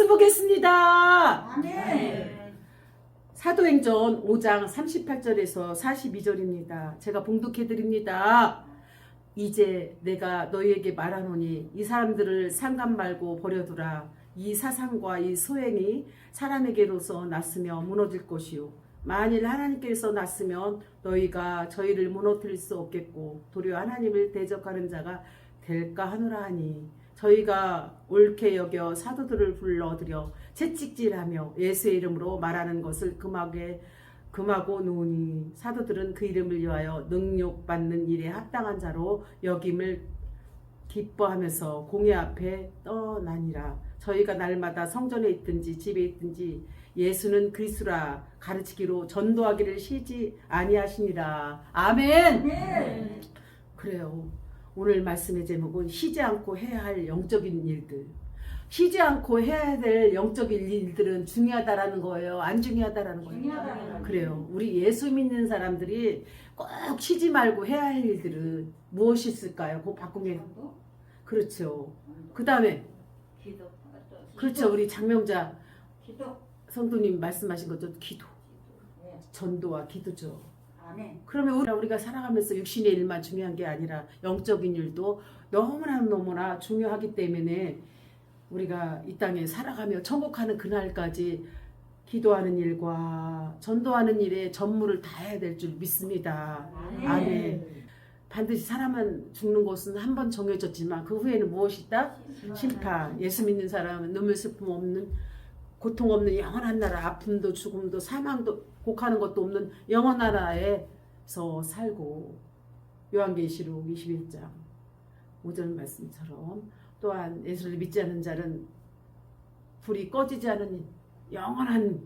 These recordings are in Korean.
말씀 보겠습니다. 아멘. 사도행전 5장 38절에서 42절입니다. 제가 봉독해 드립니다. 이제 내가 너희에게 말하노니 이 사람들을 상관 말고 버려두라. 이 사상과 이 소행이 사람에게로서 났으며 무너질 것이요 만일 하나님께서 났으면 너희가 저희를 무너뜨릴 수 없겠고 도리어 하나님을 대적하는 자가 될까 하노라 하니 저희가 옳게 여겨 사도들을 불러들여 채찍질하며 예수의 이름으로 말하는 것을 금하고 노니 사도들은 그 이름을 위하여 능욕받는 일에 합당한 자로 여김을 기뻐하면서 공회 앞에 떠나니라. 저희가 날마다 성전에 있든지 집에 있든지 예수는 그리스도라 가르치기로 전도하기를 쉬지 아니하시니라. 아멘. 네. 그래요. 오늘 말씀의 제목은 쉬지 않고 해야 할 영적인 일들. 쉬지 않고 해야 될 영적인 일들은 중요하다라는 거예요. 안 중요하다라는 거예요. 중요하다는 그래요. 우리 예수 믿는 사람들이 꼭 쉬지 말고 해야 할 일들은 무엇이 있을까요? 그거 바꾸면 그렇죠. 그 다음에 기도. 그렇죠. 우리 장명자 기도. 성도님 말씀하신 것도 기도, 네. 전도와 기도죠. 아멘. 그러면 우리가 살아가면서 육신의 일만 중요한 게 아니라 영적인 일도 너무나 중요하기 때문에 우리가 이 땅에 살아가며 천국하는 그날까지 기도하는 일과 전도하는 일에 전무를 다해야 될 줄 믿습니다. 아멘. 반드시 사람은 죽는 것은 한 번 정해졌지만 그 후에는 무엇이 있다? 심판. 예수 믿는 사람은 눈물 슬픔 없는 고통 없는 영원한 나라, 아픔도 죽음도 사망도 곡하는 것도 없는 영원한 나라에서 살고 요한계시록 21장 5절 말씀처럼 또한 예수를 믿지 않는 자는 불이 꺼지지 않은 영원한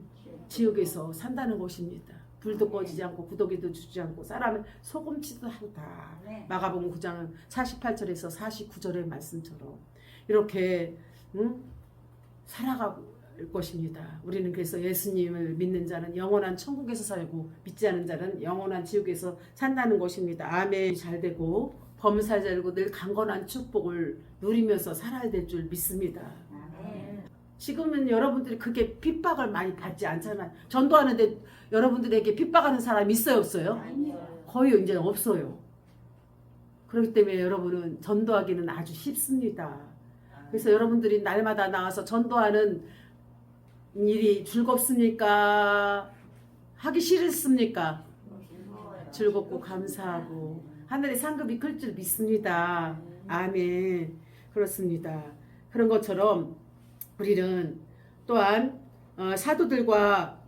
지옥에서 산다는 것입니다. 불도 꺼지지 않고 구더기도 주지 않고 사람을 소금치도 하다. 마가복음 9장 48절에서 49절의 말씀처럼 이렇게 살아가고 것입니다. 우리는 그래서 예수님을 믿는 자는 영원한 천국에서 살고 믿지 않는 자는 영원한 지옥에서 산다는 것입니다. 아멘. 잘 되고 범사에 잘고 늘 강건한 축복을 누리면서 살아야 될 줄 믿습니다. 아멘. 지금은 여러분들이 그게 핍박을 많이 받지 않잖아요. 전도하는데 여러분들에게 핍박하는 사람 있어요, 없어요? 거의 이제 없어요. 그렇기 때문에 여러분은 전도하기는 아주 쉽습니다. 그래서 여러분들이 날마다 나와서 전도하는 일이 즐겁습니까? 하기 싫습니까? 즐겁고 감사하고 하늘의 상급이 클 줄 믿습니다. 아멘. 그렇습니다. 그런 것처럼 우리는 또한 사도들과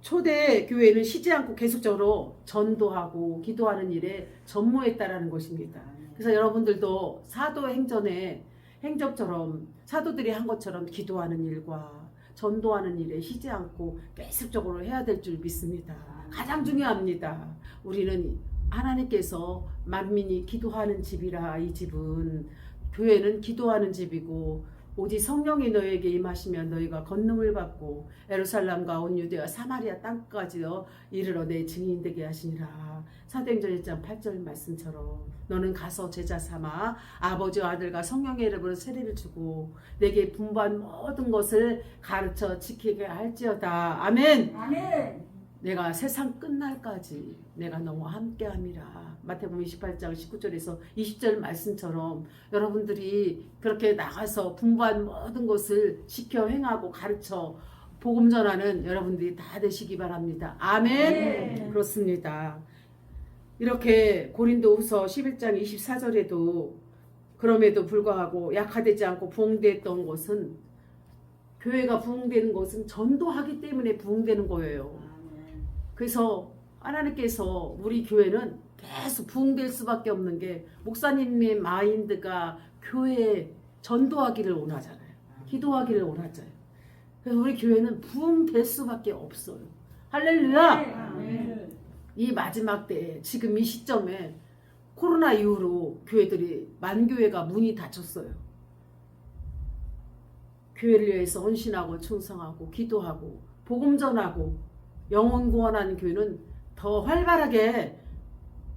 초대 교회는 쉬지 않고 계속적으로 전도하고 기도하는 일에 전무했다라는 것입니다. 그래서 여러분들도 사도행전의 행적처럼 사도들이 한 것처럼 기도하는 일과 전도하는 일에 쉬지 않고 계속적으로 해야 될 줄 믿습니다. 가장 중요합니다. 우리는 하나님께서 만민이 기도하는 집이라 이 집은 교회는 기도하는 집이고 오직 성령이 너에게 임하시면 너희가 권능을 받고 예루살렘과 온 유대와 사마리아 땅까지도 이르러 내 증인 되게 하시니라. 사도행전 1장 8절 말씀처럼 너는 가서 제자 삼아 아버지와 아들과 성령의 이름으로 세례를 주고 내게 분부한 모든 것을 가르쳐 지키게 할지어다. 아멘. 아멘. 내가 세상 끝날까지 내가 너와 함께함이라. 마태복음 28장 19절에서 20절 말씀처럼 여러분들이 그렇게 나가서 분부한 모든 것을 지켜 행하고 가르쳐 복음 전하는 여러분들이 다 되시기 바랍니다. 아멘. 네. 그렇습니다. 이렇게 고린도후서 11장 24절에도 그럼에도 불구하고 약화되지 않고 부흥됐던 것은 교회가 부흥되는 것은 전도하기 때문에 부흥되는 거예요. 그래서 하나님께서 우리 교회는 계속 부흥될 수밖에 없는 게 목사님의 마인드가 교회에 전도하기를 원하잖아요. 기도하기를 원하잖아요. 그래서 우리 교회는 부흥될 수밖에 없어요. 할렐루야. 아멘. 이 마지막 때에 지금 이 시점에 코로나 이후로 교회들이 만교회가 문이 닫혔어요. 교회를 위해서 헌신하고 충성하고 기도하고 복음 전하고 영혼 구원하는 교회는 더 활발하게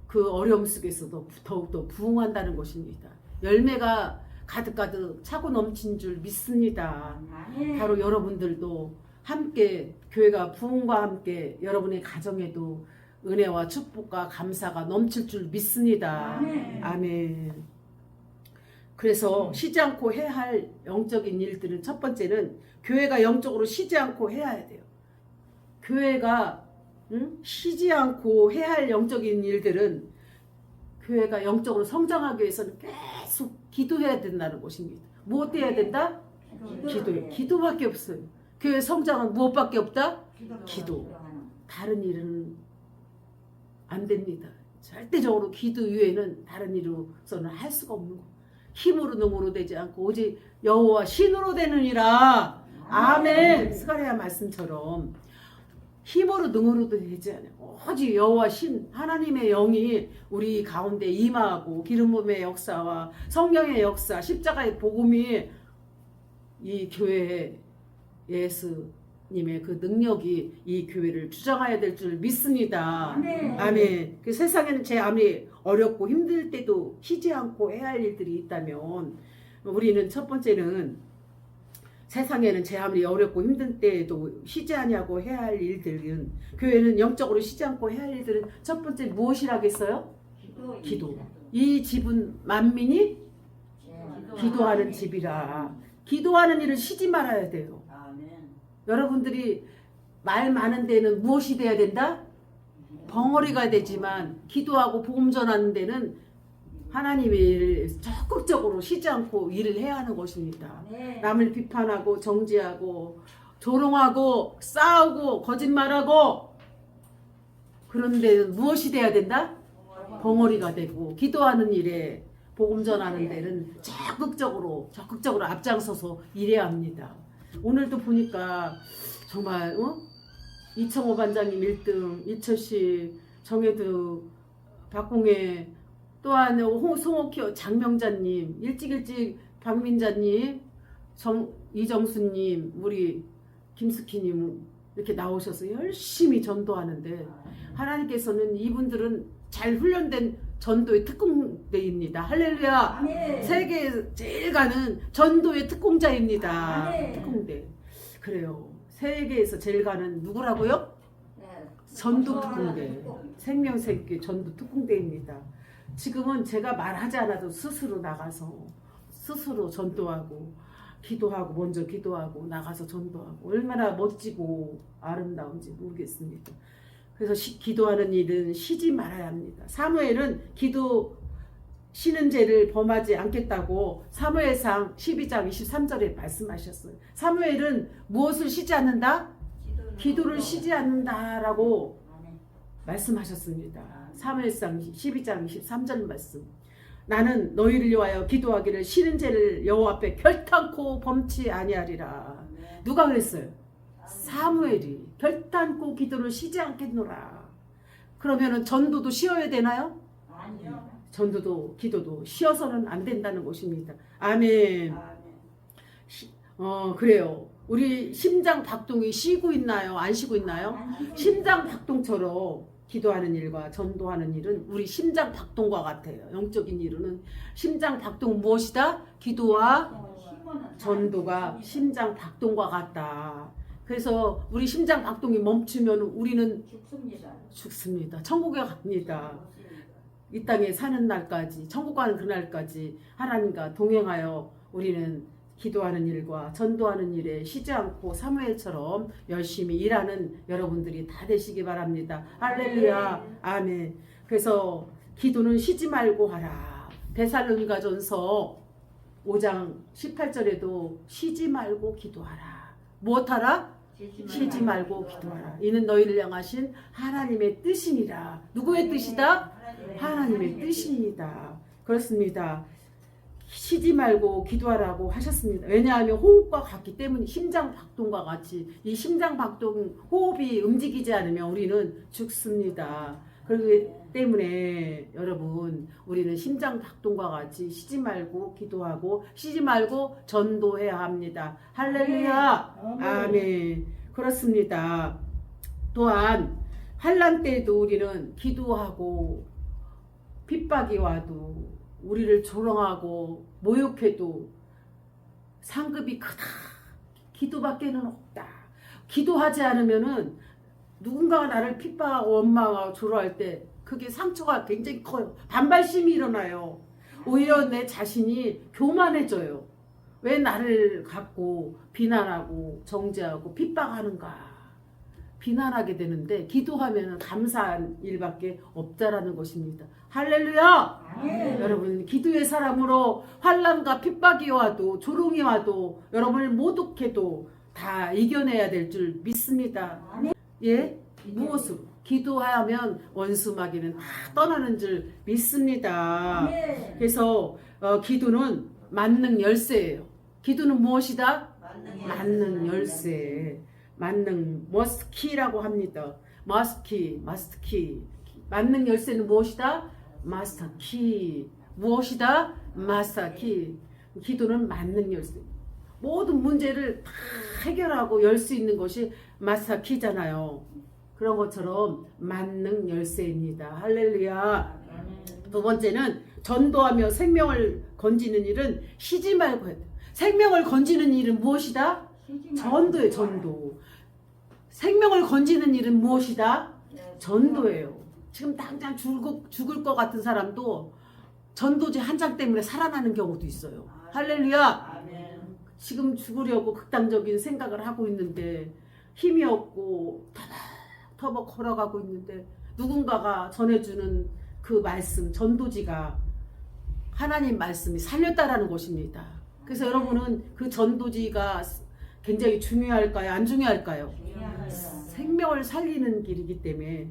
그 어려움 속에서도 더욱더 부흥한다는 것입니다. 열매가 가득가득 차고 넘친 줄 믿습니다. 아멘. 바로 여러분들도 함께 교회가 부흥과 함께 여러분의 가정에도 은혜와 축복과 감사가 넘칠 줄 믿습니다. 아멘. 아멘. 그래서 쉬지 않고 해야 할 영적인 일들은 첫 번째는 교회가 영적으로 쉬지 않고 해야 돼요. 교회가 쉬지 않고 해야 할 영적인 일들은 교회가 영적으로 성장하기 위해서는 계속 기도해야 된다는 것입니다. 무엇 해야 된다? 기도. 기도밖에 없어요. 교회 성장은 무엇밖에 없다? 기도. 다른 일은 안 됩니다. 절대적으로 기도 이외에는 다른 일로서는 할 수가 없는 거. 힘으로 능으로 되지 않고 오직 여호와 신으로 되느니라. 아멘. 스가랴 말씀처럼 힘으로 능으로도 되지 않아요. 오직 여호와 신 하나님의 영이 우리 가운데 임하고 기름 부음의 역사와 성령의 역사, 십자가의 복음이 이 교회에 예수님의 그 능력이 이 교회를 주장해야 될 줄 믿습니다. 아멘. 그 세상에는 제 아무리 어렵고 힘들 때도 쉬지 않고 해야 할 일들이 있다면 우리는 첫 번째는 세상에는 제 아무리 어렵고 힘든 때에도 쉬지 않냐고 해야 할 일들은 교회는 영적으로 쉬지 않고 해야 할 일들은 첫 번째 무엇이라겠어요? 기도. 이 집은 만민이 기도하는 집이라. 기도하는 일을 쉬지 말아야 돼요. 여러분들이 말 많은 데는 무엇이 돼야 된다? 벙어리가 되지만 기도하고 복음 전하는 데는 하나님의 일을 적극적으로 쉬지 않고 일을 해야 하는 것입니다. 남을 비판하고 정죄하고 조롱하고 싸우고 거짓말하고 그런 데는 무엇이 돼야 된다? 벙어리가 되고 기도하는 일에 복음 전하는 데는 적극적으로 앞장서서 일해야 합니다. 오늘도 보니까 정말 이청호 반장님 1등, 이철씨, 정혜두, 박공혜, 또한 송옥희 장명자님, 일찍 박민자님, 이정수님, 우리 김숙희님 이렇게 나오셔서 열심히 전도하는데 하나님께서는 이분들은 잘 훈련된 전도의 특공대입니다. 할렐루야. 세계에 제일 가는 전도의 특공자입니다. 특공대. 그래요. 세계에서 제일 가는 누구라고요? 전도 특공대. 생명세계 전도 특공대입니다. 지금은 제가 말하지 않아도 스스로 나가서 스스로 전도하고 기도하고 먼저 기도하고 나가서 전도하고 얼마나 멋지고 아름다운지 모르겠습니다. 그래서 기도하는 일은 쉬지 말아야 합니다. 사무엘은 기도 쉬는 죄를 범하지 않겠다고 사무엘상 12장 23절에 말씀하셨어요. 사무엘은 무엇을 쉬지 않는다? 기도를 쉬지 않는다라고 말씀하셨습니다. 사무엘상 12장 23절 말씀. 나는 너희를 위하여 기도하기를 쉬는 죄를 여호와 앞에 결탄코 범치 아니하리라. 누가 그랬어요? 사무엘이 결단코 기도를 쉬지 않겠노라. 그러면은 전도도 쉬어야 되나요? 아니요. 전도도 기도도 쉬어서는 안 된다는 것입니다. 아멘. 그래요. 우리 심장 박동이 쉬고 있나요? 안 쉬고 있나요? 심장 박동처럼 기도하는 일과 전도하는 일은 우리 심장 박동과 같아요. 영적인 일은 심장 박동은 무엇이다? 기도와 전도가 심장 박동과 같다. 그래서 우리 심장 박동이 멈추면 우리는 죽습니다. 천국에 갑니다. 이 땅에 사는 날까지, 천국 가는 그날까지 하나님과 동행하여 우리는 기도하는 일과 전도하는 일에 쉬지 않고 사무엘처럼 열심히 일하는 여러분들이 다 되시기 바랍니다. 할렐루야. 아멘. 그래서 기도는 쉬지 말고 하라. 데살로니가전서 5장 18절에도 쉬지 말고 기도하라. 무엇하라? 쉬지 말고 기도하라. 이는 너희를 향하신 하나님의 뜻이니라. 누구의 뜻이다? 하나님의 뜻입니다. 그렇습니다. 쉬지 말고 기도하라고 하셨습니다. 왜냐하면 호흡과 같기 때문에 심장 박동과 같이 이 심장 박동 호흡이 움직이지 않으면 우리는 죽습니다. 그렇기 때문에 여러분 우리는 심장 박동과 같이 쉬지 말고 기도하고 쉬지 말고 전도해야 합니다. 할렐루야. 아멘. 그렇습니다. 또한 환난 때도 우리는 기도하고 핍박이 와도 우리를 조롱하고 모욕해도 상급이 크다. 기도밖에는 없다. 기도하지 않으면은 누군가가 나를 핍박하고 원망하고 조롱할 때 그게 상처가 굉장히 커요. 반발심이 일어나요. 오히려 내 자신이 교만해져요. 왜 나를 갖고 비난하고 정죄하고 핍박하는가. 비난하게 되는데 기도하면 감사한 일밖에 없다라는 것입니다. 할렐루야! 아멘. 여러분 기도의 사람으로 환난과 핍박이 와도 조롱이 와도 여러분을 모독해도 다 이겨내야 될 줄 믿습니다. 아멘. 예? 무엇으로? 기도하면 원수 마귀는 다 떠나는 줄 믿습니다. 아멘. 그래서 기도는 만능 열쇠예요. 기도는 무엇이다? 만능 만능 열쇠. 만능 머스키라고 합니다. 머스키, 마스터키. 만능 열쇠는 무엇이다? 마스터키. 무엇이다? 마스터키. 기도는 만능 열쇠. 모든 문제를 다 해결하고 열 수 있는 것이 마스터키잖아요. 그런 것처럼 만능 열쇠입니다. 할렐루야. 두 번째는 전도하며 생명을 건지는 일은 쉬지 말고 해야 돼. 생명을 건지는 일은 무엇이다? 전도예요. 전도. 생명을 건지는 일은 무엇이다? 전도예요. 지금 당장 죽을 것 같은 사람도 전도지 한 장 때문에 살아나는 경우도 있어요. 할렐루야. 지금 죽으려고 극단적인 생각을 하고 있는데 힘이 없고 터벅터벅 걸어가고 있는데 누군가가 전해주는 그 말씀, 전도지가 하나님 말씀이 살렸다라는 것입니다. 그래서 여러분은 그 전도지가 굉장히 중요할까요? 안 중요할까요? 생명을 살리는 길이기 때문에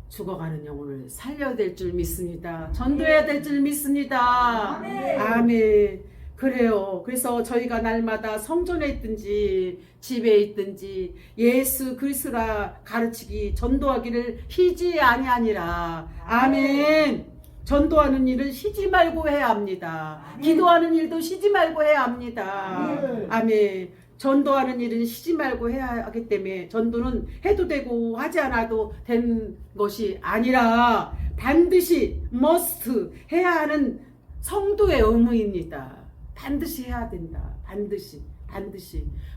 죽어가는 영혼을 살려야 될 줄 믿습니다. 전도해야 될 줄 믿습니다. 아멘. 아멘. 그래요. 그래서 저희가 날마다 성전에 있든지 집에 있든지 예수 그리스도라 가르치기 전도하기를 쉬지 아니하니라. 아멘. 전도하는 일은 쉬지 말고 해야 합니다. 아멘. 기도하는 일도 쉬지 말고 해야 합니다. 아멘. 아멘. 전도하는 일은 쉬지 말고 해야 하기 때문에 전도는 해도 되고 하지 않아도 된 것이 아니라 반드시 must 해야 하는 성도의 의무입니다. 반드시 해야 된다.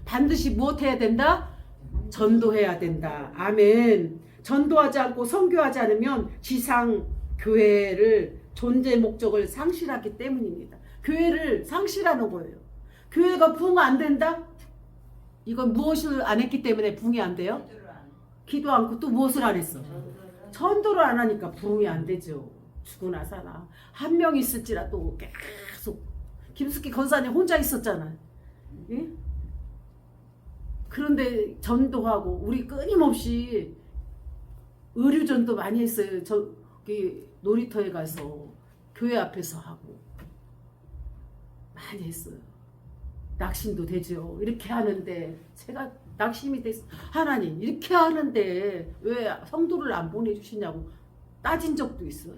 반드시 무엇 해야 된다? 전도해야 된다. 아멘. 전도하지 않고 선교하지 않으면 지상 교회를 존재 목적을 상실하기 때문입니다. 교회를 상실하는 거예요. 교회가 부흥 안 된다? 이건 무엇을 안 했기 때문에 부흥이 안 돼요? 기도 않고 또 무엇을 안 했어? 전도를 안 하니까 부흥이 안 되죠. 죽으나 사나 한 명 있을지라도 계속 김숙희 권사님 혼자 있었잖아요. 예? 그런데 전도하고 우리 끊임없이 의료전도 많이 했어요. 저기 놀이터에 가서 교회 앞에서 하고 많이 했어요. 낙심도 되죠. 이렇게 하는데 제가 낙심이 됐어. 하나님 이렇게 하는데 왜 성도를 안 보내주시냐고 따진 적도 있어요.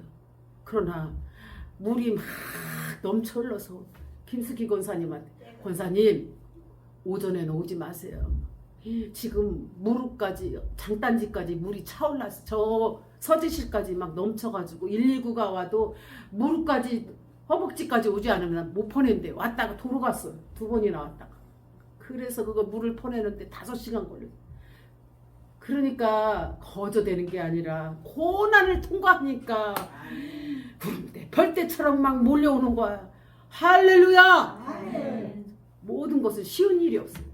그러나 물이 막 넘쳐 흘러서 김숙희 권사님한테 권사님 오전에는 오지 마세요. 지금 무릎까지 장단지까지 물이 차올랐어. 저 서지실까지 막 넘쳐가지고 119가 와도 무릎까지 허벅지까지 오지 않으면 못 퍼낸대. 왔다가 도로 갔어요. 2번이나 왔다가. 그래서 그거 물을 퍼내는데 5시간 걸렸어요. 그러니까 거저되는 게 아니라 고난을 통과하니까 구름대 벌떼처럼 막 몰려오는 거야. 할렐루야. 아멘. 모든 것은 쉬운 일이 없어요.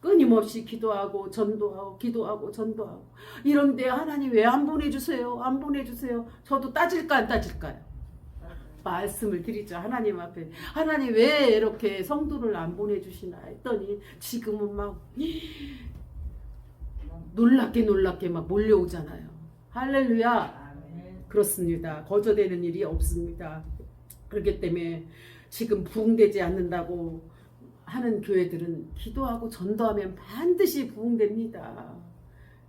끊임없이 기도하고 전도하고 기도하고 전도하고 이런데 하나님 왜 안 보내주세요? 안 보내주세요. 저도 따질까 안 따질까요? 말씀을 드리죠. 하나님 앞에. 하나님 왜 이렇게 성도를 안 보내주시나 했더니 지금은 막 놀랍게 막 몰려오잖아요. 할렐루야. 그렇습니다. 거저되는 일이 없습니다. 그렇기 때문에 지금 부흥되지 않는다고 하는 교회들은 기도하고 전도하면 반드시 부흥됩니다.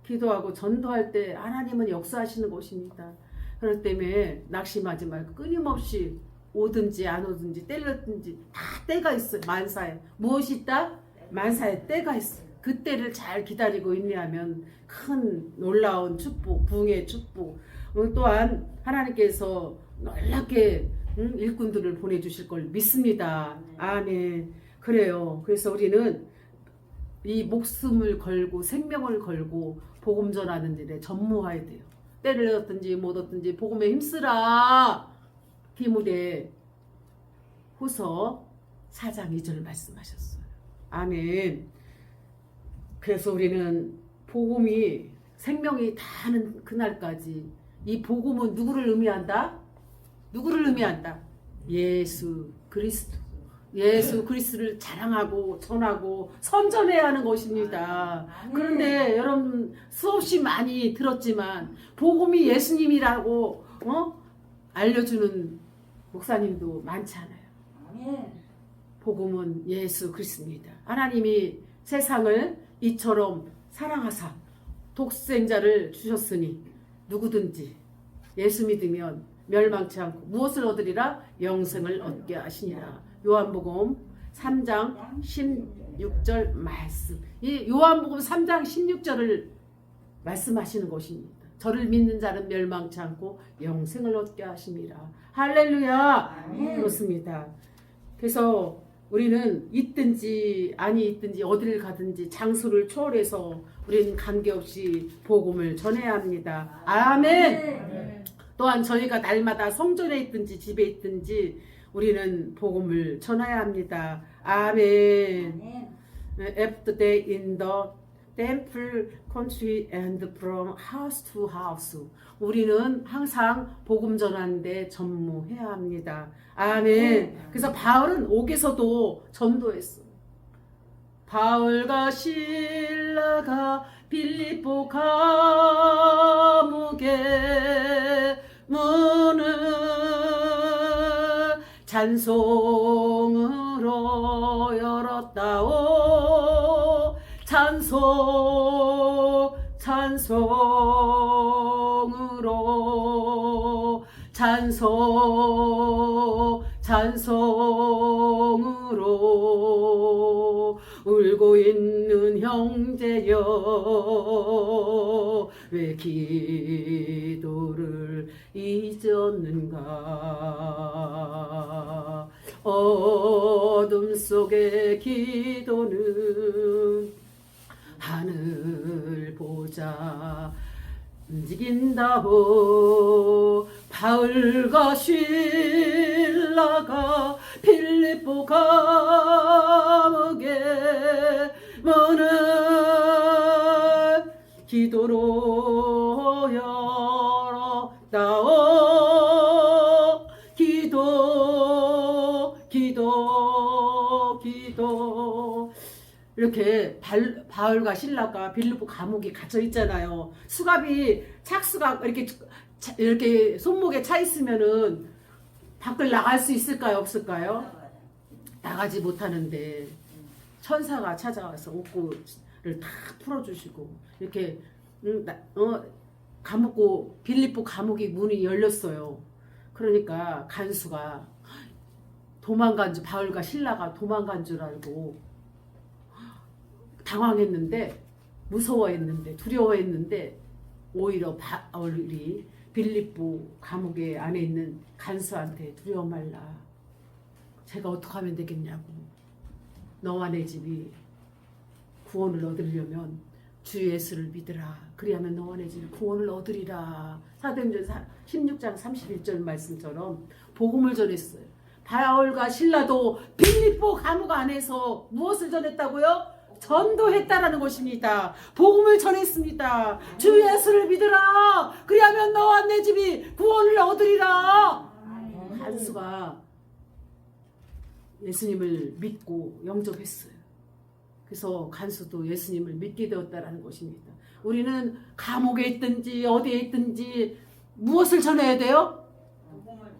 기도하고 전도할 때 하나님은 역사하시는 것입니다. 그렇기 때문에 낙심하지 말고 끊임없이 오든지 안 오든지 때렸든지 다 때가 있어요. 만사에. 무엇이 있다? 만사에 때가 있어요. 그 때를 잘 기다리고 인내하면 큰 놀라운 축복, 부흥의 축복. 또한 하나님께서 놀랍게 일꾼들을 보내주실 걸 믿습니다. 아멘. 그래요. 그래서 우리는 이 목숨을 걸고 생명을 걸고 복음 전하는 일에 전무해야 돼요. 때를 얻든지 못 얻든지 복음에 힘쓰라. 디모데 후서 4장 2절 말씀하셨어요. 아멘. 그래서 우리는 복음이 생명이 다하는 그날까지 이 복음은 누구를 의미한다? 누구를 의미한다? 예수 그리스도. 예수 그리스도를 자랑하고 전하고 선전해야 하는 것입니다. 그런데 여러분 수없이 많이 들었지만 복음이 예수님이라고 알려주는 목사님도 많지 않아요. 아멘. 복음은 예수 그리스도입니다. 하나님이 세상을 이처럼 사랑하사 독생자를 주셨으니 누구든지 예수 믿으면 멸망치 않고 무엇을 얻으리라? 영생을 얻게 하시니라. 요한복음 3장 16절 말씀. 이 요한복음 3장 16절을 말씀하시는 것입니다. 저를 믿는 자는 멸망치 않고 영생을 얻게 하십니다. 할렐루야. 아멘. 그렇습니다. 그래서 우리는 있든지 아니 있든지 어디를 가든지 장소를 초월해서 우리는 관계없이 복음을 전해야 합니다. 아멘. 또한 저희가 날마다 성전에 있든지 집에 있든지 우리는 복음을 전해야 합니다. 아멘. 아멘. Every day in the temple country and from house to house. 우리는 항상 복음 전하는데 전무해야 합니다. 아멘. 그래서 바울은 옥에서도 전도했어. 바울과 실라가 빌립보 감옥에 문을 찬송으로 열었다오. 찬송으로 울고 있는 형제여 왜 기도를 잊었는가. 어둠 속의 기도는 하늘 보자 움직인다고. 바울과 실라가 빌립보 감옥에 문을 기도로 열었다오. 기도 이렇게 바울과 실라가 빌립보 감옥에 갇혀 있잖아요. 수갑이 착수가 이렇게 손목에 차 있으면은 밖을 나갈 수 있을까요, 없을까요? 나가지 못하는데 천사가 찾아와서 옷구를 다 풀어주시고 이렇게 빌립보 감옥의 문이 열렸어요. 그러니까 간수가 바울과 실라가 도망간 줄 알고 당황했는데, 무서워했는데, 두려워했는데 오히려 바울이 빌립보 감옥에 안에 있는 간수한테 두려워 말라. 제가 어떻게 하면 되겠냐고. 너와 내 집이 구원을 얻으려면 주 예수를 믿으라. 그리하면 너와 내 집이 구원을 얻으리라. 사도행전 16장 31절 말씀처럼 복음을 전했어요. 바울과 실라도 빌립보 감옥 안에서 무엇을 전했다고요? 전도했다라는 것입니다. 복음을 전했습니다. 주 예수를 믿으라. 그리하면 너와 내 집이 구원을 얻으리라. 간수가 예수님을 믿고 영접했어요. 그래서 간수도 예수님을 믿게 되었다라는 것입니다. 우리는 감옥에 있든지 어디에 있든지 무엇을 전해야 돼요?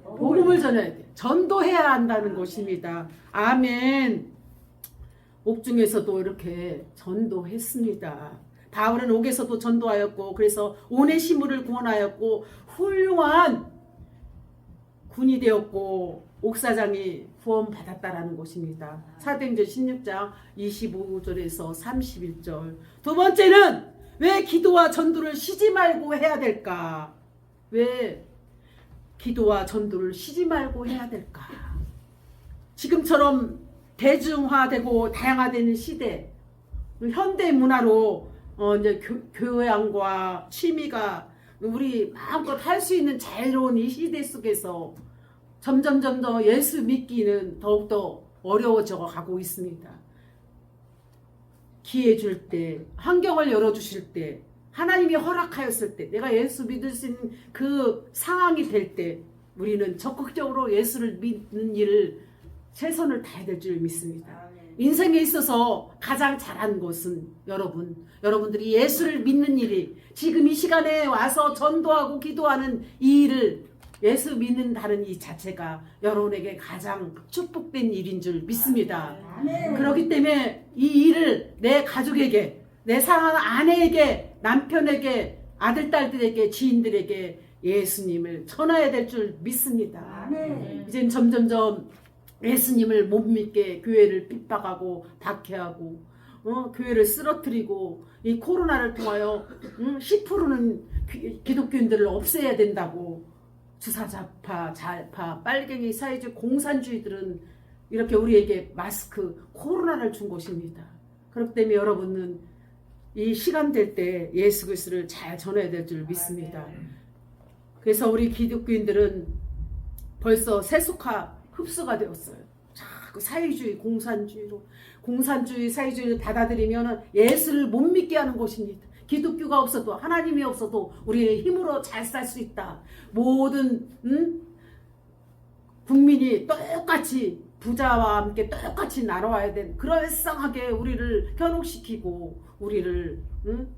복음을 전해야 돼요. 전도해야 한다는 것입니다. 아멘. 옥중에서도 이렇게 전도했습니다. 바울은 옥에서도 전도하였고, 그래서 오네시모를 구원하였고, 훌륭한 군이 되었고, 옥사장이 구원받았다라는 것입니다. 사도행전 16장 25절에서 31절. 두 번째는 왜 기도와 전도를 쉬지 말고 해야 될까? 왜 기도와 전도를 쉬지 말고 해야 될까? 지금처럼 대중화되고 다양화되는 시대, 현대 문화로 이제 교양과 취미가 우리 마음껏 할 수 있는 자유로운 이 시대 속에서 점점 더 예수 믿기는 더욱더 어려워져 가고 있습니다. 기회 줄 때, 환경을 열어주실 때, 하나님이 허락하였을 때, 내가 예수 믿을 수 있는 그 상황이 될 때 우리는 적극적으로 예수를 믿는 일을 최선을 다해야 될 줄 믿습니다. 인생에 있어서 가장 잘한 것은 여러분들이 예수를 믿는 일이, 지금 이 시간에 와서 전도하고 기도하는 이 일을 예수 믿는다는 이 자체가 여러분에게 가장 축복된 일인 줄 믿습니다. 그렇기 때문에 이 일을 내 가족에게, 내 사랑하는 아내에게, 남편에게, 아들, 딸들에게, 지인들에게 예수님을 전해야 될 줄 믿습니다. 이젠 점점점 예수님을 못 믿게 교회를 핍박하고 박해하고 교회를 쓰러뜨리고 이 코로나를 통하여 10%는 기독교인들을 없애야 된다고 주사자파, 좌파, 빨갱이, 사회주의, 공산주의들은 이렇게 우리에게 마스크, 코로나를 준 것입니다. 그렇기 때문에 여러분은 이 시간 될 때 예수 그리스도를 잘 전해야 될 줄 믿습니다. 그래서 우리 기독교인들은 벌써 흡수가 되었어요. 자꾸 사회주의, 공산주의, 사회주의를 받아들이면 예수를 못 믿게 하는 것입니다. 기독교가 없어도, 하나님이 없어도 우리의 힘으로 잘 살 수 있다. 모든 국민이 똑같이 부자와 함께 똑같이 나눠와야 된, 그럴싸하게 우리를 현혹시키고 우리를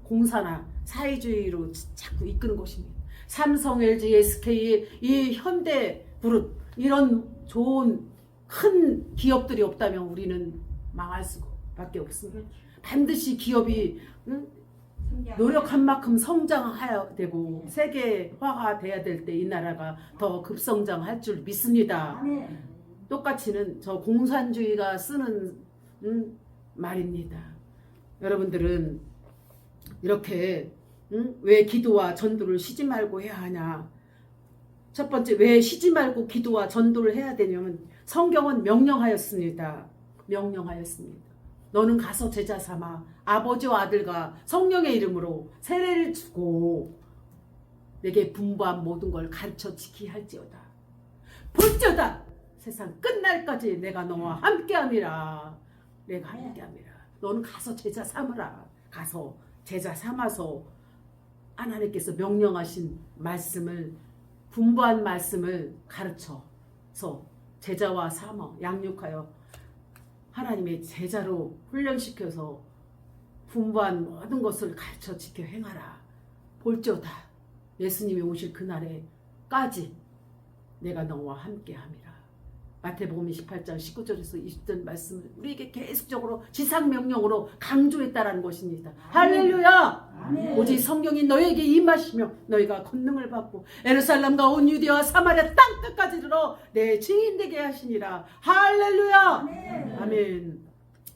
공산화, 사회주의로 자꾸 이끄는 것입니다. 삼성, LG, SK, 이 현대 그룹, 이런 좋은 큰 기업들이 없다면 우리는 망할 수밖에 없습니다. 반드시 기업이 노력한 만큼 성장해야 되고 세계화가 돼야 될 때 이 나라가 더 급성장할 줄 믿습니다. 똑같이는 저 공산주의가 쓰는 말입니다. 여러분들은 이렇게 왜 기도와 전도를 쉬지 말고 해야 하냐? 첫 번째, 왜 쉬지 말고 기도와 전도를 해야 되냐면 성경은 명령하였습니다. 너는 가서 제자 삼아 아버지와 아들과 성령의 이름으로 세례를 주고 내게 분부한 모든 걸 가르쳐 지키게 할지어다. 볼지어다 세상 끝날까지 내가 너와 함께함이라. 내가 함께함이라. 너는 가서 제자 삼으라. 가서 제자 삼아서 하나님께서 명령하신 말씀을, 분부한 말씀을 가르쳐서 제자와 삼어 양육하여 하나님의 제자로 훈련시켜서 분부한 모든 것을 가르쳐 지켜 행하라. 볼지어다 예수님이 오실 그날에까지 내가 너와 함께함이라. 마태복음 28장 19절에서 20절 말씀을 우리에게 계속적으로 지상명령으로 강조했다라는 것입니다. 할렐루야! 오직 성령이 너에게 임하시며 너희가 권능을 받고 예루살렘과 온 유대와 사마리아 땅 끝까지 이르러 내 증인 되게 하시니라. 할렐루야! 아멘.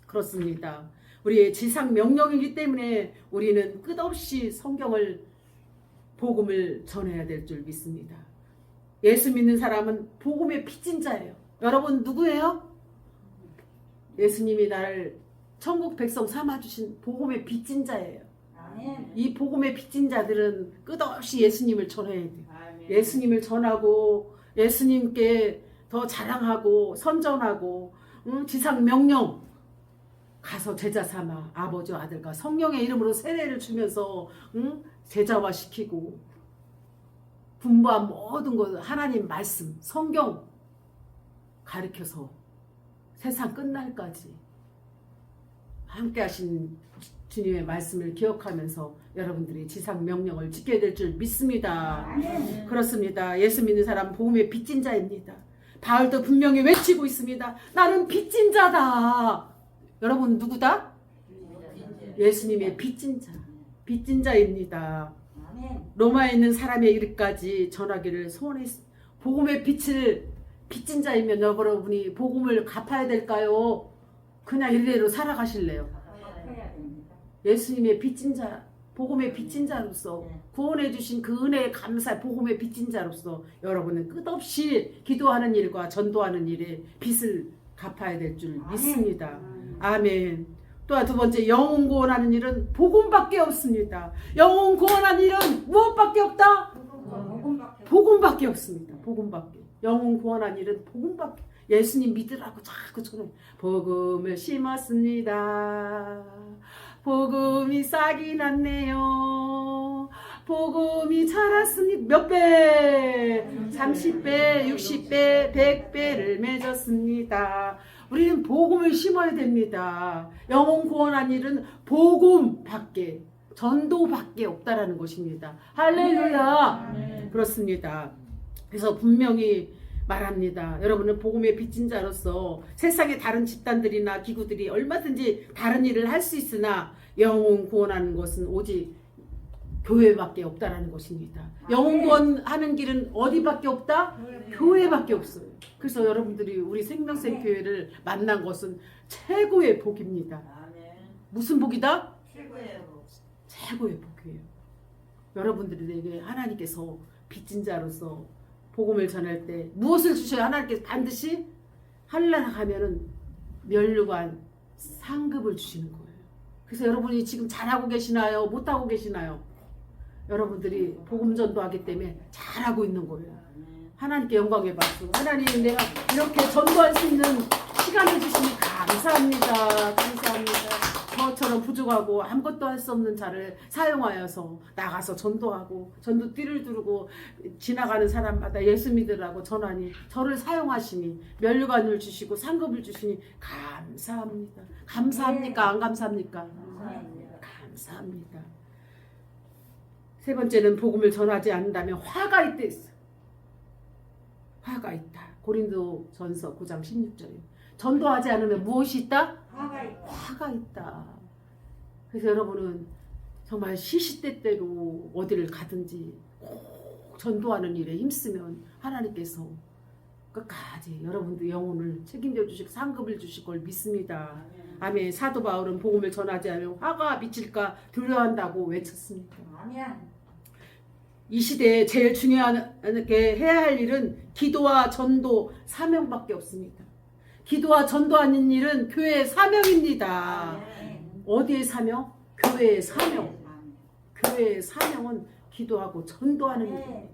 그렇습니다. 우리의 지상명령이기 때문에 우리는 끝없이 성경을, 복음을 전해야 될 줄 믿습니다. 예수 믿는 사람은 복음의 빚진 자예요. 여러분 누구예요? 예수님이 나를 천국 백성 삼아주신 복음의 빚진 자예요. 이 복음의 빚진 자들은 끝없이 예수님을 전해야 돼요. 예수님을 전하고 예수님께 더 자랑하고 선전하고 지상 명령 가서 제자 삼아 아버지와 아들과 성령의 이름으로 세례를 주면서 제자화 시키고 분부한 모든 것, 하나님 말씀, 성경 가르쳐서 세상 끝날까지 함께 하신 주님의 말씀을 기억하면서 여러분들이 지상 명령을 지켜야 될 줄 믿습니다. 그렇습니다. 예수 믿는 사람은 복음의 빚진 자입니다. 바울도 분명히 외치고 있습니다. 나는 빚진 자다. 여러분 누구다? 예수님의 빚진 자, 빚진 자입니다. 로마에 있는 사람의 일까지 전하기를 소원했습니다. 복음의 빚진 자이면 여러분이 복음을 갚아야 될까요? 그냥 이대로 살아가실래요? 예수님의 빚진 자 복음의 빚진 자로서 네. 구원해 주신 그 은혜에 감사 복음의 빚진 자로서 여러분은 끝없이 기도하는 일과 전도하는 일에 빚을 갚아야 될 줄 믿습니다. 아멘. 또한 두 번째, 영혼 구원하는 일은 복음밖에 없습니다. 영혼 구원하는 일은 무엇밖에 없다? 복음밖에 없습니다. 복음밖에. 영혼 구원하는 일은 복음밖에. 예수님 믿으라고 자꾸 저는 복음을 심었습니다. 복음이 싹이 났네요. 복음이 자랐습니다. 몇 배? 30배, 60배, 100배를 맺었습니다. 우리는 복음을 심어야 됩니다. 영혼 구원한 일은 복음밖에, 전도밖에 없다라는 것입니다. 할렐루야. 그렇습니다. 그래서 분명히 말합니다. 여러분은 복음의 빚진 자로서 세상의 다른 집단들이나 기구들이 얼마든지 다른 일을 할 수 있으나 영혼 구원하는 것은 오직 교회밖에 없다라는 것입니다. 영혼 구원하는 길은 어디밖에 없다? 교회밖에 없어요. 그래서 여러분들이 우리 생명생 교회를 만난 것은 최고의 복입니다. 무슨 복이다? 최고의 복이에요. 여러분들에게 하나님께서 빚진 자로서 복음을 전할 때 무엇을 주셔야 하나님께서 반드시 하늘나라 가면은 면류관 상급을 주시는 거예요. 그래서 여러분이 지금 잘하고 계시나요? 못하고 계시나요? 여러분들이 복음 전도하기 때문에 잘하고 있는 거예요. 하나님께 영광의 박수. 하나님, 내가 이렇게 전도할 수 있는 시간을 주시니 감사합니다. 감사합니다. 저처럼 부족하고 아무것도 할 수 없는 자를 사용하여서 나가서 전도하고 전도 띠를 두르고 지나가는 사람마다 예수 믿으라고 전하니 저를 사용하시니 면류관을 주시고 상급을 주시니 감사합니다. 감사합니까? 안 감사합니까? 감사합니다. 세 번째는 복음을 전하지 않는다면 화가 있다 했어요. 화가 있다. 고린도전서 9장 16절에 전도하지 않으면 무엇이 있다? 화가 있다. 그래서 여러분은 정말 시시때때로 어디를 가든지 꼭 전도하는 일에 힘쓰면 하나님께서 끝까지 여러분들 영혼을 책임져 주시고 상급을 주실 걸 믿습니다. 아멘. 사도 바울은 복음을 전하지 않으면 화가 미칠까 두려워한다고 외쳤습니다. 이 시대에 제일 중요하게 해야 할 일은 기도와 전도 사명밖에 없습니다. 기도와 전도하는 일은 교회의 사명입니다. 어디의 사명? 교회의 사명. 교회의 사명은 기도하고 전도하는 일입니다.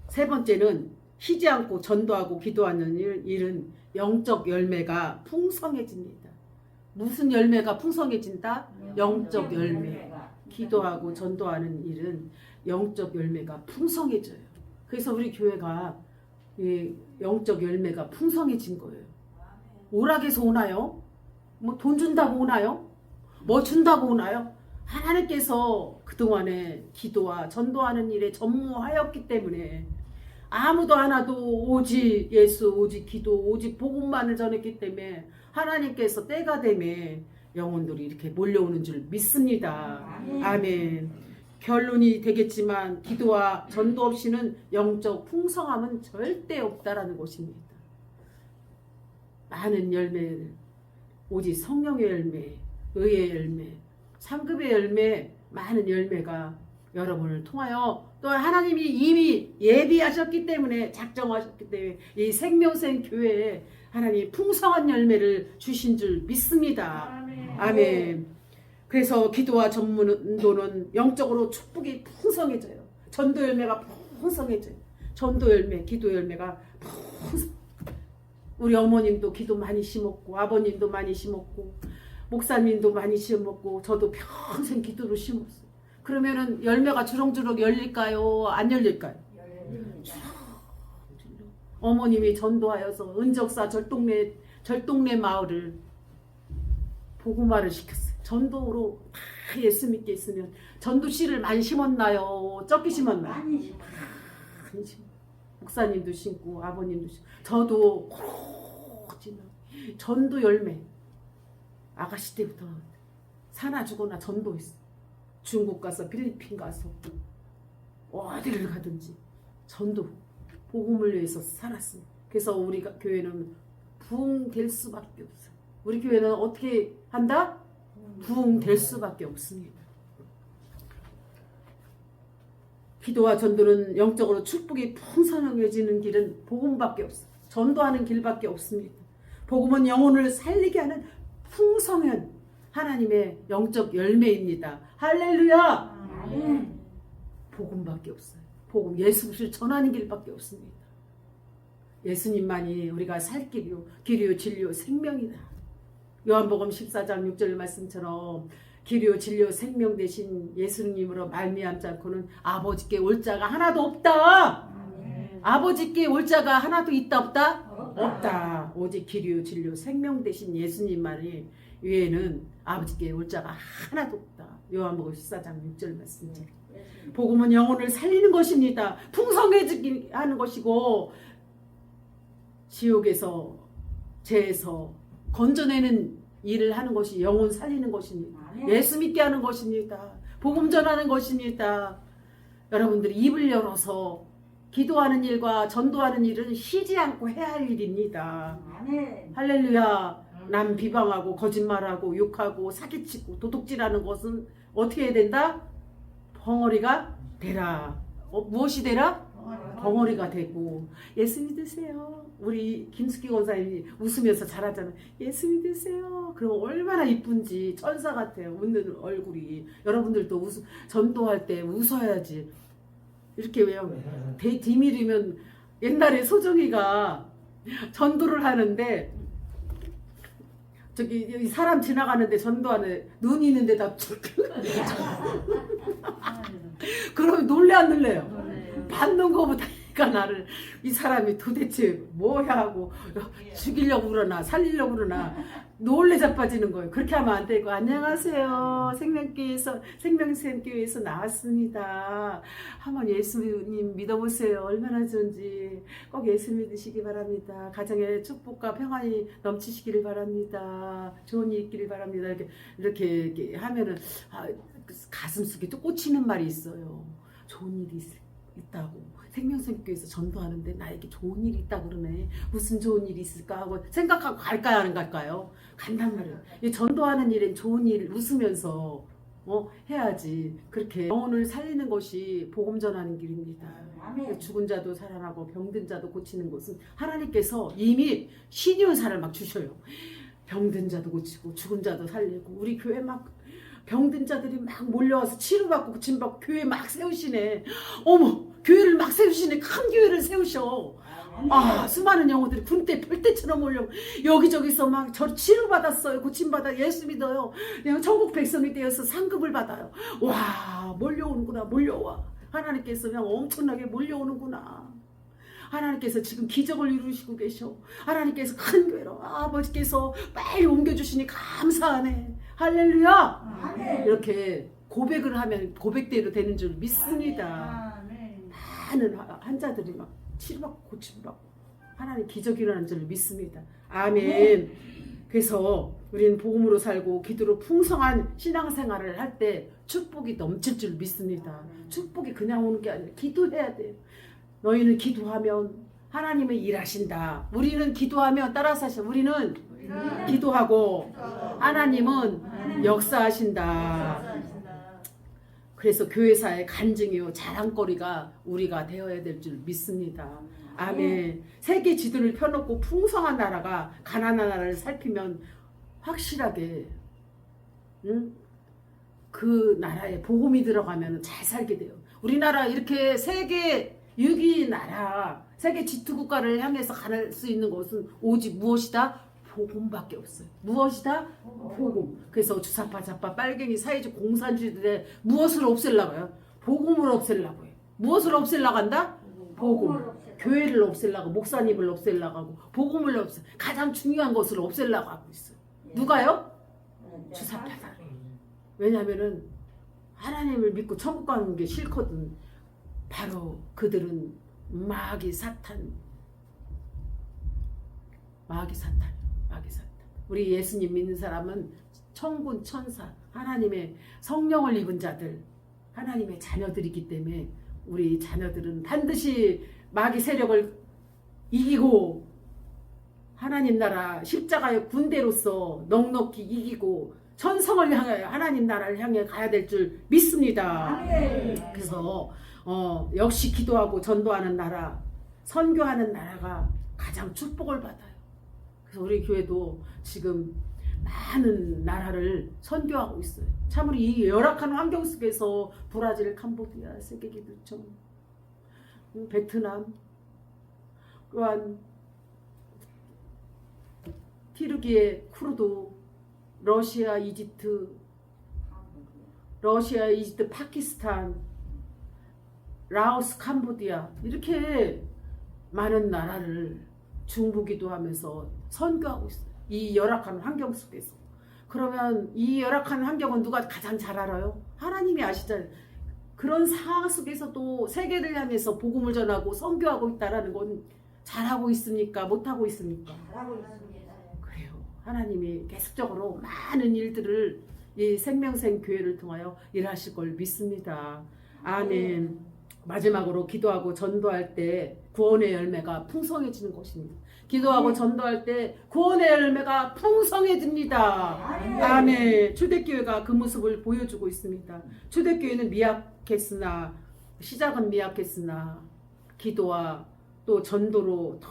세 번째는 쉬지 않고 전도하고 기도하는 일은 영적 열매가 풍성해집니다. 무슨 열매가 풍성해진다? 영적 열매. 기도하고 전도하는 일은 영적 열매가 풍성해져요. 그래서 우리 교회가 영적 열매가 풍성해진 거예요. 오락에서 오나요? 뭐 돈 준다고 오나요? 뭐 준다고 오나요? 하나님께서 그동안에 기도와 전도하는 일에 전무하였기 때문에 아무도 하나도 오직 예수, 오직 기도, 오직 복음만을 전했기 때문에 하나님께서 때가 되면 영혼들이 이렇게 몰려오는 줄 믿습니다. 아멘. 결론이 되겠지만 기도와 전도 없이는 영적 풍성함은 절대 없다라는 것입니다. 많은 열매를 오직 성령의 열매, 의의 열매, 상급의 열매, 많은 열매가 여러분을 통하여 또 하나님이 이미 예비하셨기 때문에 작정하셨기 때문에 이 생명생 교회에 하나님 풍성한 열매를 주신 줄 믿습니다. 아멘. 그래서 기도와 전도는 영적으로 축복이 풍성해져요. 전도 열매가 풍성해져요. 전도 열매, 기도 열매가 풍성. 우리 어머님도 기도 많이 심었고 아버님도 많이 심었고 목사님도 많이 심었고 저도 평생 기도를 심었어요. 그러면은 열매가 주렁주렁 열릴까요? 안 열릴까요? 어머님이 전도하여서 은적사 절동네 마을을 복음화를 시켰어요. 전도로 다 예수 믿게 있으면 전도 씨를 많이 심었나요? 적게 심었나요? 많이 심었어요. 목사님도 심고 아버님도 심고 저도 전도 열매 아가씨 때부터 사나 죽어나 전도했어. 중국 가서 필리핀 가서 어디를 가든지 전도 복음을 위해서 살았습니다. 그래서 우리 교회는 부흥될 수밖에 없어요. 우리 교회는 어떻게 한다? 부흥될 수밖에 없습니다. 기도와 전도는 영적으로 축복이 풍성해지는 길은 복음밖에 없어. 전도하는 길밖에 없습니다. 복음은 영혼을 살리게 하는 풍성한 하나님의 영적 열매입니다. 할렐루야! 아멘. 복음밖에 없어요. 복음, 예수를 전하는 길밖에 없습니다. 예수님만이 우리가 살 길이요 진리요 생명이다. 요한복음 14장 6절 말씀처럼 길이요 진리요 생명 되신 예수님으로 말미암지 않고는 아버지께 올 자가 하나도 없다. 아멘. 아버지께 올 자가 하나도 있다 없다? 없다. 없다. 오직 길이요 진리요 생명 되신 예수님만이 외에는 아버지께 올 자가 하나도 없다. 요한복음 14장 6절 말씀처럼. 복음은 영혼을 살리는 것입니다. 풍성해지게 하는 것이고 지옥에서 죄에서 건져내는 일을 하는 것이 영혼 살리는 것입니다. 아멘. 예수 믿게 하는 것입니다. 복음 전하는 것입니다. 여러분들이 입을 열어서 기도하는 일과 전도하는 일은 쉬지 않고 해야 할 일입니다. 아멘. 할렐루야. 남 비방하고 거짓말하고 욕하고 사기치고 도둑질하는 것은 어떻게 해야 된다? 벙어리가 되라. 무엇이 되라? 벙어리가 되고. 예수 믿으세요. 우리 김숙기 권사님이 웃으면서 잘하잖아요. 예수 믿으세요. 그럼 얼마나 이쁜지 천사 같아요. 웃는 얼굴이. 여러분들도 전도할 때 웃어야지. 이렇게 왜요? 디밀이면 옛날에 소정이가 전도를 하는데 저기 사람 지나가는데 전도하는 눈 있는 데다 그러면 놀래 안 놀래요? 받는 거보다니까 나를 이 사람이 도대체 뭐야 하고 죽이려고 그러나 살리려고 그러나 놀래 자빠지는 거예요. 그렇게 하면 안 되고 안녕하세요. 생명교회에서 나왔습니다. 한번 예수님 믿어보세요. 얼마나 좋은지 꼭 예수 믿으시기 바랍니다. 가정에 축복과 평안이 넘치시기를 바랍니다. 좋은 일 있기를 바랍니다. 이렇게 하면은 가슴 속에 또 꽂히는 말이 있어요. 좋은 일이 있다고. 생명선교에서 전도하는데 나에게 좋은 일이 있다 그러네. 무슨 좋은 일이 있을까 하고 생각하고 갈까요? 안 갈까요? 간단 말이에요. 이 전도하는 일엔 좋은 일 웃으면서 해야지. 그렇게 영혼을 살리는 것이 복음 전하는 길입니다. 아멘. 죽은 자도 살아나고 병든 자도 고치는 것은 하나님께서 이미 신유사를 막 주셔요. 병든 자도 고치고 죽은 자도 살리고 우리 교회 막 병든 자들이 막 몰려와서 치료받고 고침받고 교회 막 세우시네. 어머, 교회를 막 세우시네. 큰 교회를 세우셔. 수많은 영혼들이 군대 펼대처럼 몰려 여기저기서 막 저 치료받았어요. 고침받아 예수 믿어요. 그냥 천국 백성이 되어서 상급을 받아요. 와, 몰려오는구나. 몰려와. 하나님께서 그냥 엄청나게 몰려오는구나. 하나님께서 지금 기적을 이루시고 계셔. 하나님께서 큰 교회로 아버지께서 빨리 옮겨주시니 감사하네. 할렐루야. 아멘. 이렇게 고백을 하면 고백대로 되는 줄 믿습니다. 많은 환자들이 막 치료받고 고침받고 하나님 기적이 일어나는 줄 믿습니다. 아멘. 그래서 우리는 복음으로 살고 기도로 풍성한 신앙생활을 할 때 축복이 넘칠 줄 믿습니다. 축복이 그냥 오는 게 아니라 기도해야 돼요. 너희는 기도하면 하나님은 일하신다. 우리는 기도하면 따라서 하셔. 우리는 기도하고 하나님은 역사하신다. 그래서 교회사의 간증이요 자랑거리가 우리가 되어야 될 줄 믿습니다. 아멘. 세계 지도를 펴놓고 풍성한 나라가 가난한 나라를 살피면 확실하게 그 나라에 복음이 들어가면 잘 살게 돼요. 우리나라 이렇게 세계 6위 나라, 세계 G2 국가를 향해서 갈 수 있는 것은 오직 무엇이다? 복음밖에 없어요. 무엇이다? 복음. 그래서 주사파, 좌파, 빨갱이, 사회주의, 공산주의들의 무엇을 없애려고 해요? 복음을 없애려고 해요. 무엇을 없애려고 한다? 복음. 교회를 없애려고, 목사님을 없애려고 하고, 복음을 없애. 가장 중요한 것을 없애려고 하고 있어요. 누가요? 주사파다. 왜냐하면은 하나님을 믿고 천국 가는 게 싫거든. 바로 그들은 마귀 사탄. 우리 예수님 믿는 사람은 천군 천사, 하나님의 성령을 입은 자들, 하나님의 자녀들이기 때문에 우리 자녀들은 반드시 마귀 세력을 이기고 하나님 나라 십자가의 군대로서 넉넉히 이기고 천성을 향해 하나님 나라를 향해 가야 될 줄 믿습니다. 아멘. 그래서 역시 기도하고 전도하는 나라, 선교하는 나라가 가장 축복을 받아요. 그래서 우리 교회도 지금 많은 나라를 선교하고 있어요. 참으로 이 열악한 환경 속에서 브라질, 캄보디아, 세계기도청, 베트남, 또한 티르기에 쿠르드, 러시아, 이집트, 파키스탄, 라오스, 캄보디아 이렇게 많은 나라를 중보기도하면서 선교하고 있어요. 이 열악한 환경 속에서. 그러면 이 열악한 환경은 누가 가장 잘 알아요? 하나님이 아시잖아요. 그런 상황 속에서도 세계를 향해서 복음을 전하고 선교하고 있다라는 건 잘하고 있습니까? 못하고 있습니까? 잘하고 있습니다. 그래요. 하나님이 계속적으로 많은 일들을 이 생명생 교회를 통하여 일하실 걸 믿습니다. 아멘. 마지막으로 기도하고 전도할 때 구원의 열매가 풍성해지는 것입니다. 기도하고 전도할 때 구원의 열매가 풍성해집니다. 아멘. 초대교회가 그 모습을 보여주고 있습니다. 초대교회는 미약했으나 시작은 미약했으나 기도와 또 전도로 더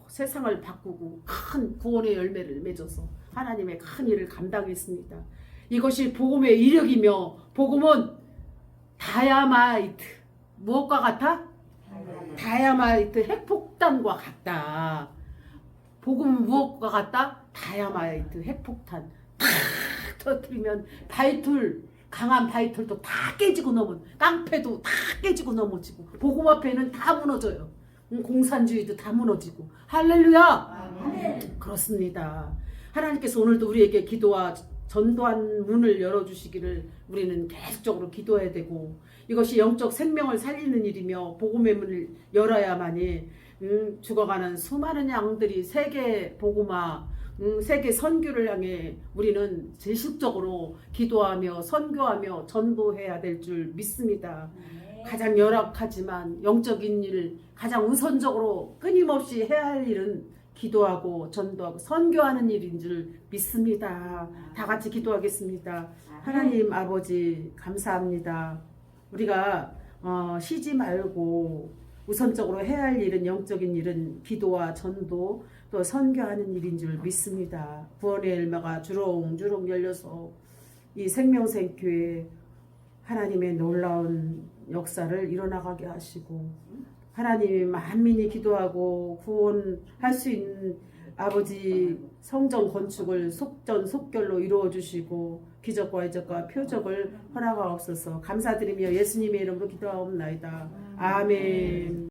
세상을 바꾸고 큰 구원의 열매를 맺어서 하나님의 큰 일을 감당했습니다. 이것이 복음의 이력이며 복음은 다이아마이트 무엇과 같아? 다이아마이트 핵폭탄과 같다. 복음은 무엇과 같다? 다이아마이트 핵폭탄 탁 터뜨리면 바이툴 강한 바이툴도 다 깨지고 깡패도 다 깨지고 넘어지고 복음 앞에는 다 무너져요. 공산주의도 다 무너지고 할렐루야. 아멘. 그렇습니다. 하나님께서 오늘도 우리에게 기도와 전도한 문을 열어주시기를 우리는 계속적으로 기도해야 되고 이것이 영적 생명을 살리는 일이며 복음의 문을 열어야만이 죽어가는 수많은 양들이 세계 복음화 세계 선교를 향해 우리는 제식적으로 기도하며 선교하며 전도해야 될 줄 믿습니다. 가장 열악하지만 영적인 일 가장 우선적으로 끊임없이 해야 할 일은 기도하고 전도하고 선교하는 일인 줄 믿습니다. 다 같이 기도하겠습니다. 하나님 아버지 감사합니다. 우리가 쉬지 말고 우선적으로 해야 할 일은 영적인 일은 기도와 전도 또 선교하는 일인 줄 믿습니다. 구원의 열매가 주렁주렁 열려서 이 생명생 교회 하나님의 놀라운 역사를 일어나가게 하시고 하나님이 만민이 기도하고 구원할 수 있는 아버지 성전 건축을 속전속결로 이루어 주시고 기적과 이적과 표적을 허락하옵소서. 감사드리며 예수님의 이름으로 기도하옵나이다. 아멘.